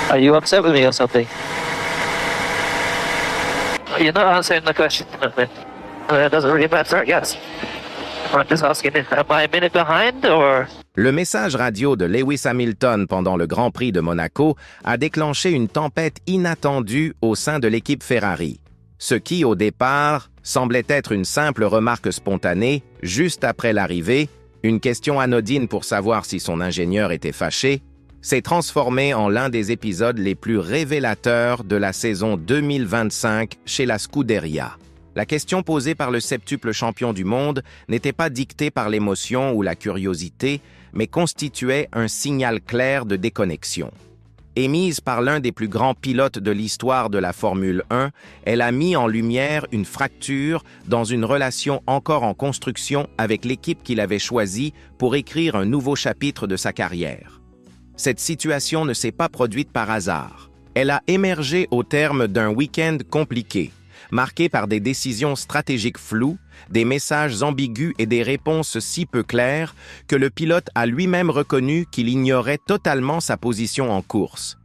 Are you upset with me or something? You're not answering the question. It doesn't really matter, I guess. I'm just asking, am I a minute behind or... Le message radio de Lewis Hamilton pendant le Grand Prix de Monaco a déclenché une tempête inattendue au sein de l'équipe Ferrari. Ce qui, au départ, semblait être une simple remarque spontanée, juste après l'arrivée, une question anodine pour savoir si son ingénieur était fâché, s'est transformé en l'un des épisodes les plus révélateurs de la saison 2025 chez la Scuderia. La question posée par le septuple champion du monde n'était pas dictée par l'émotion ou la curiosité, mais constituait un signal clair de déconnexion. Émise par l'un des plus grands pilotes de l'histoire de la Formule 1, elle a mis en lumière une fracture dans une relation encore en construction avec l'équipe qu'il avait choisie pour écrire un nouveau chapitre de sa carrière. Cette situation ne s'est pas produite par hasard. Elle a émergé au terme d'un week-end compliqué, marqué par des décisions stratégiques floues, des messages ambigus et des réponses si peu claires que le pilote a lui-même reconnu qu'il ignorait totalement sa position en course.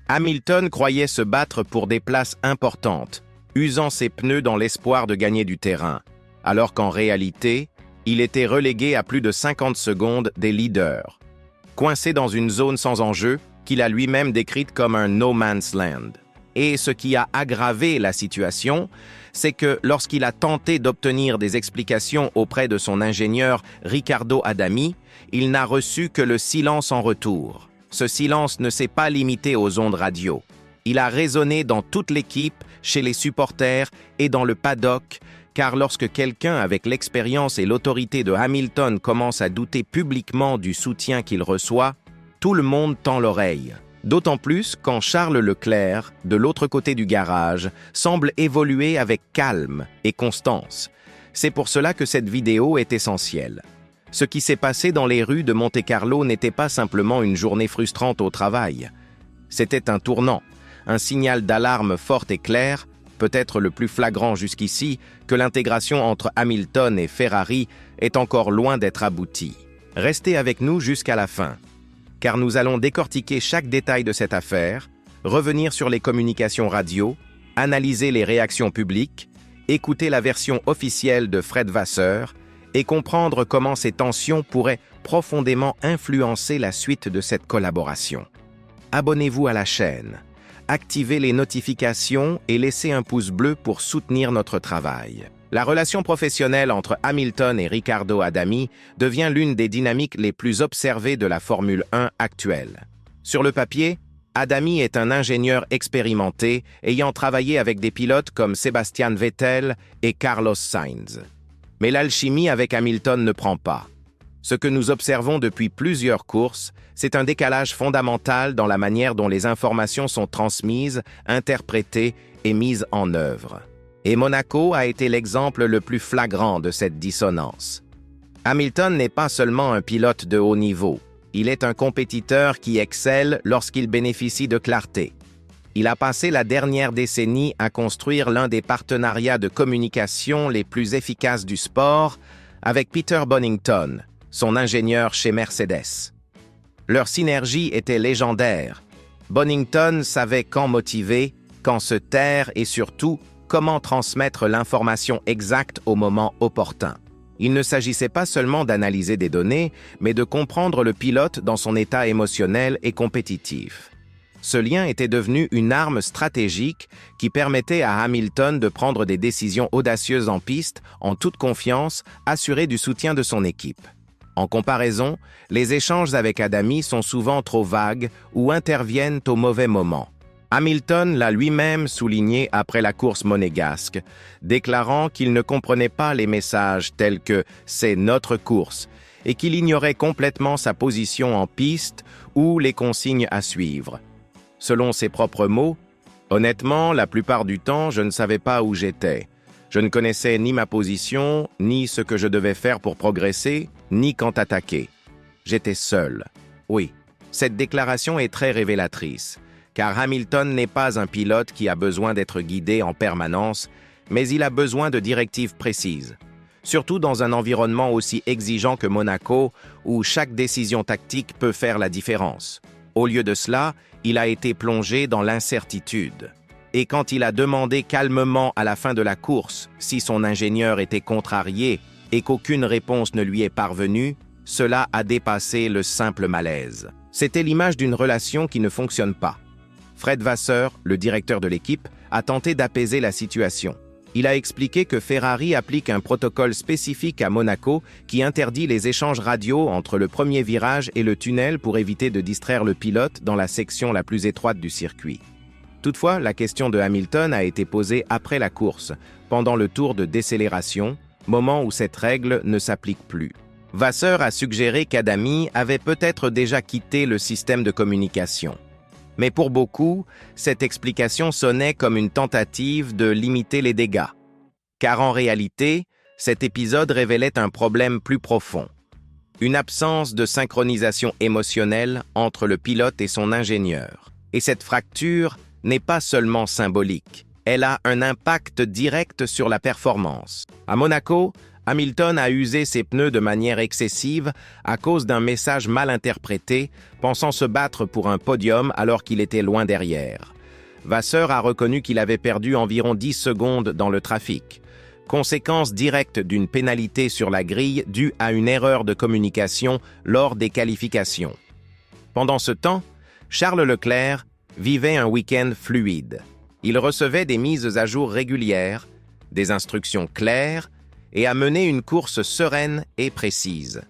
Hamilton croyait se battre pour des places importantes, usant ses pneus dans l'espoir de gagner du terrain, alors qu'en réalité, il était relégué à plus de 50 secondes des leaders, coincé dans une zone sans enjeu qu'il a lui-même décrite comme un no man's land. Et ce qui a aggravé la situation, c'est que lorsqu'il a tenté d'obtenir des explications auprès de son ingénieur Riccardo Adami, il n'a reçu que le silence en retour. Ce silence ne s'est pas limité aux ondes radio. Il a résonné dans toute l'équipe, chez les supporters et dans le paddock, car lorsque quelqu'un avec l'expérience et l'autorité de Hamilton commence à douter publiquement du soutien qu'il reçoit, tout le monde tend l'oreille. D'autant plus quand Charles Leclerc, de l'autre côté du garage, semble évoluer avec calme et constance. C'est pour cela que cette vidéo est essentielle. Ce qui s'est passé dans les rues de Monte-Carlo n'était pas simplement une journée frustrante au travail. C'était un tournant, un signal d'alarme fort et clair, peut-être le plus flagrant jusqu'ici, que l'intégration entre Hamilton et Ferrari est encore loin d'être aboutie. Restez avec nous jusqu'à la fin, car nous allons décortiquer chaque détail de cette affaire, revenir sur les communications radio, analyser les réactions publiques, écouter la version officielle de Fred Vasseur et comprendre comment ces tensions pourraient profondément influencer la suite de cette collaboration. Abonnez-vous à la chaîne, activez les notifications et laissez un pouce bleu pour soutenir notre travail. La relation professionnelle entre Hamilton et Riccardo Adami devient l'une des dynamiques les plus observées de la Formule 1 actuelle. Sur le papier, Adami est un ingénieur expérimenté ayant travaillé avec des pilotes comme Sebastian Vettel et Carlos Sainz. Mais l'alchimie avec Hamilton ne prend pas. Ce que nous observons depuis plusieurs courses, c'est un décalage fondamental dans la manière dont les informations sont transmises, interprétées et mises en œuvre. Et Monaco a été l'exemple le plus flagrant de cette dissonance. Hamilton n'est pas seulement un pilote de haut niveau, il est un compétiteur qui excelle lorsqu'il bénéficie de clarté. Il a passé la dernière décennie à construire l'un des partenariats de communication les plus efficaces du sport avec Peter Bonington, son ingénieur chez Mercedes. Leur synergie était légendaire. Bonington savait quand motiver, quand se taire et surtout comment transmettre l'information exacte au moment opportun. Il ne s'agissait pas seulement d'analyser des données, mais de comprendre le pilote dans son état émotionnel et compétitif. Ce lien était devenu une arme stratégique qui permettait à Hamilton de prendre des décisions audacieuses en piste, en toute confiance, assuré du soutien de son équipe. En comparaison, les échanges avec Adami sont souvent trop vagues ou interviennent au mauvais moment. Hamilton l'a lui-même souligné après la course monégasque, déclarant qu'il ne comprenait pas les messages tels que « c'est notre course » et qu'il ignorait complètement sa position en piste ou les consignes à suivre. Selon ses propres mots, « Honnêtement, la plupart du temps, je ne savais pas où j'étais. Je ne connaissais ni ma position, ni ce que je devais faire pour progresser, ni quand attaquer. J'étais seul. » Oui, cette déclaration est très révélatrice. Car Hamilton n'est pas un pilote qui a besoin d'être guidé en permanence, mais il a besoin de directives précises. Surtout dans un environnement aussi exigeant que Monaco, où chaque décision tactique peut faire la différence. Au lieu de cela, il a été plongé dans l'incertitude. Et quand il a demandé calmement à la fin de la course si son ingénieur était contrarié et qu'aucune réponse ne lui est parvenue, cela a dépassé le simple malaise. C'était l'image d'une relation qui ne fonctionne pas. Fred Vasseur, le directeur de l'équipe, a tenté d'apaiser la situation. Il a expliqué que Ferrari applique un protocole spécifique à Monaco qui interdit les échanges radio entre le premier virage et le tunnel pour éviter de distraire le pilote dans la section la plus étroite du circuit. Toutefois, la question de Hamilton a été posée après la course, pendant le tour de décélération, moment où cette règle ne s'applique plus. Vasseur a suggéré qu'Adami avait peut-être déjà quitté le système de communication. Mais pour beaucoup, cette explication sonnait comme une tentative de limiter les dégâts. Car en réalité, cet épisode révélait un problème plus profond. Une absence de synchronisation émotionnelle entre le pilote et son ingénieur. Et cette fracture n'est pas seulement symbolique, elle a un impact direct sur la performance. À Monaco, Hamilton a usé ses pneus de manière excessive à cause d'un message mal interprété, pensant se battre pour un podium alors qu'il était loin derrière. Vasseur a reconnu qu'il avait perdu environ 10 secondes dans le trafic, conséquence directe d'une pénalité sur la grille due à une erreur de communication lors des qualifications. Pendant ce temps, Charles Leclerc vivait un week-end fluide. Il recevait des mises à jour régulières, des instructions claires, et a mené une course sereine et précise.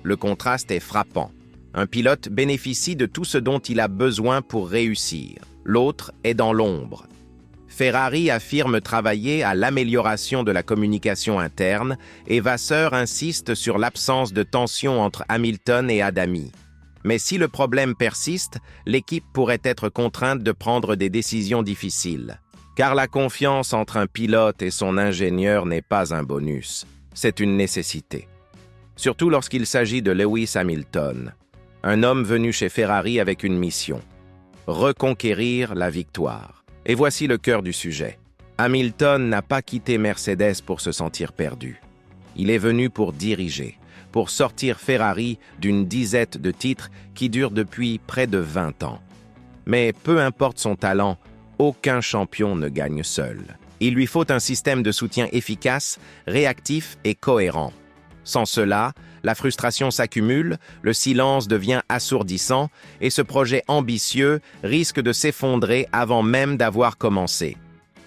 Le contraste est frappant. Un pilote bénéficie de tout ce dont il a besoin pour réussir. L'autre est dans l'ombre. Ferrari affirme travailler à l'amélioration de la communication interne et Vasseur insiste sur l'absence de tension entre Hamilton et Adami. Mais si le problème persiste, l'équipe pourrait être contrainte de prendre des décisions difficiles. Car la confiance entre un pilote et son ingénieur n'est pas un bonus, c'est une nécessité. Surtout lorsqu'il s'agit de Lewis Hamilton, un homme venu chez Ferrari avec une mission, reconquérir la victoire. Et voici le cœur du sujet. Hamilton n'a pas quitté Mercedes pour se sentir perdu. Il est venu pour diriger, pour sortir Ferrari d'une disette de titres qui dure depuis près de 20 ans. Mais peu importe son talent, aucun champion ne gagne seul. Il lui faut un système de soutien efficace, réactif et cohérent. Sans cela, la frustration s'accumule, le silence devient assourdissant et ce projet ambitieux risque de s'effondrer avant même d'avoir commencé.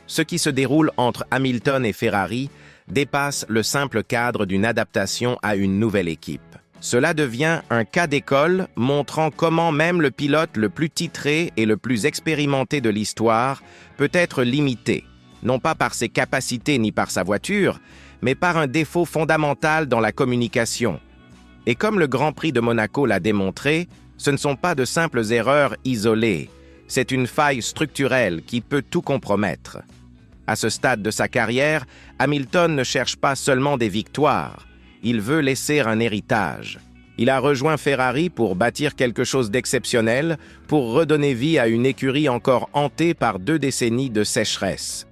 Ce qui se déroule entre Hamilton et Ferrari dépasse le simple cadre d'une adaptation à une nouvelle équipe. Cela devient un cas d'école montrant comment même le pilote le plus titré et le plus expérimenté de l'histoire peut être limité, non pas par ses capacités ni par sa voiture, mais par un défaut fondamental dans la communication. Et comme le Grand Prix de Monaco l'a démontré, ce ne sont pas de simples erreurs isolées, c'est une faille structurelle qui peut tout compromettre. À ce stade de sa carrière, Hamilton ne cherche pas seulement des victoires, il veut laisser un héritage. Il a rejoint Ferrari pour bâtir quelque chose d'exceptionnel, pour redonner vie à une écurie encore hantée par 2 décennies de sécheresse.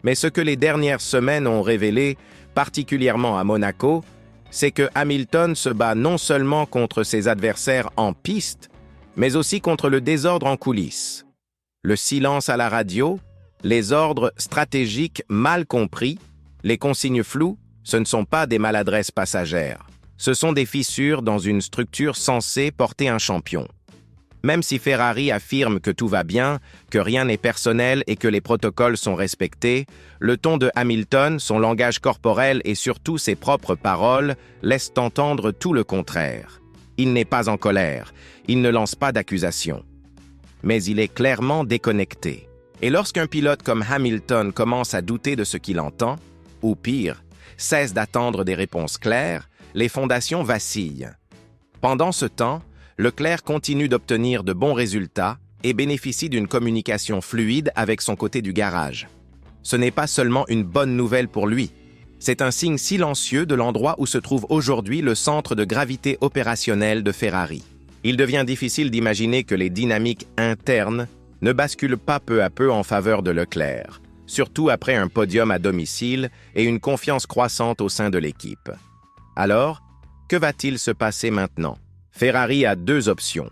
Mais ce que les dernières semaines ont révélé, particulièrement à Monaco, c'est que Hamilton se bat non seulement contre ses adversaires en piste, mais aussi contre le désordre en coulisses. Le silence à la radio, les ordres stratégiques mal compris, les consignes floues, ce ne sont pas des maladresses passagères. Ce sont des fissures dans une structure censée porter un champion. Même si Ferrari affirme que tout va bien, que rien n'est personnel et que les protocoles sont respectés, le ton de Hamilton, son langage corporel et surtout ses propres paroles laissent entendre tout le contraire. Il n'est pas en colère, il ne lance pas d'accusations. Mais il est clairement déconnecté. Et lorsqu'un pilote comme Hamilton commence à douter de ce qu'il entend, ou pire, cesse d'attendre des réponses claires, les fondations vacillent. Pendant ce temps, Leclerc continue d'obtenir de bons résultats et bénéficie d'une communication fluide avec son côté du garage. Ce n'est pas seulement une bonne nouvelle pour lui, c'est un signe silencieux de l'endroit où se trouve aujourd'hui le centre de gravité opérationnel de Ferrari. Il devient difficile d'imaginer que les dynamiques internes ne basculent pas peu à peu en faveur de Leclerc, surtout après un podium à domicile et une confiance croissante au sein de l'équipe. Alors, que va-t-il se passer maintenant? Ferrari a 2 options.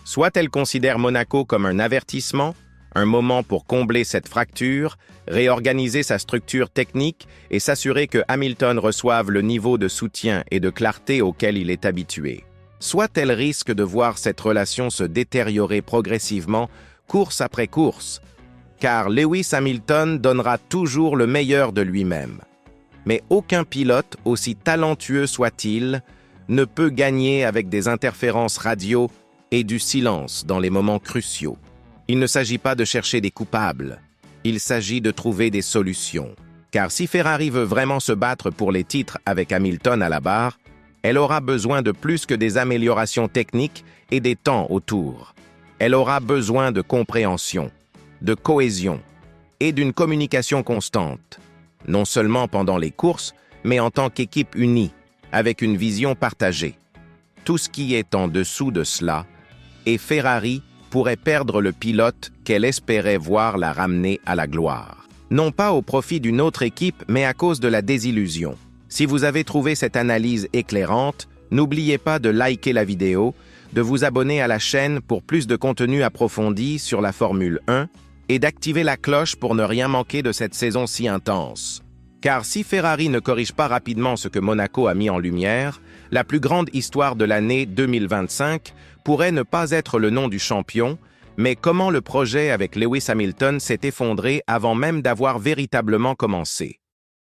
Soit elle considère Monaco comme un avertissement, un moment pour combler cette fracture, réorganiser sa structure technique et s'assurer que Hamilton reçoive le niveau de soutien et de clarté auquel il est habitué. Soit elle risque de voir cette relation se détériorer progressivement, course après course, car Lewis Hamilton donnera toujours le meilleur de lui-même. Mais aucun pilote, aussi talentueux soit-il, ne peut gagner avec des interférences radio et du silence dans les moments cruciaux. Il ne s'agit pas de chercher des coupables, il s'agit de trouver des solutions. Car si Ferrari veut vraiment se battre pour les titres avec Hamilton à la barre, elle aura besoin de plus que des améliorations techniques et des temps autour. Elle aura besoin de compréhension, de cohésion et d'une communication constante, non seulement pendant les courses, mais en tant qu'équipe unie, avec une vision partagée. Tout ce qui est en dessous de cela, et Ferrari pourrait perdre le pilote qu'elle espérait voir la ramener à la gloire. Non pas au profit d'une autre équipe, mais à cause de la désillusion. Si vous avez trouvé cette analyse éclairante, n'oubliez pas de liker la vidéo, de vous abonner à la chaîne pour plus de contenu approfondi sur la Formule 1 et d'activer la cloche pour ne rien manquer de cette saison si intense. Car si Ferrari ne corrige pas rapidement ce que Monaco a mis en lumière, la plus grande histoire de l'année 2025 pourrait ne pas être le nom du champion, mais comment le projet avec Lewis Hamilton s'est effondré avant même d'avoir véritablement commencé.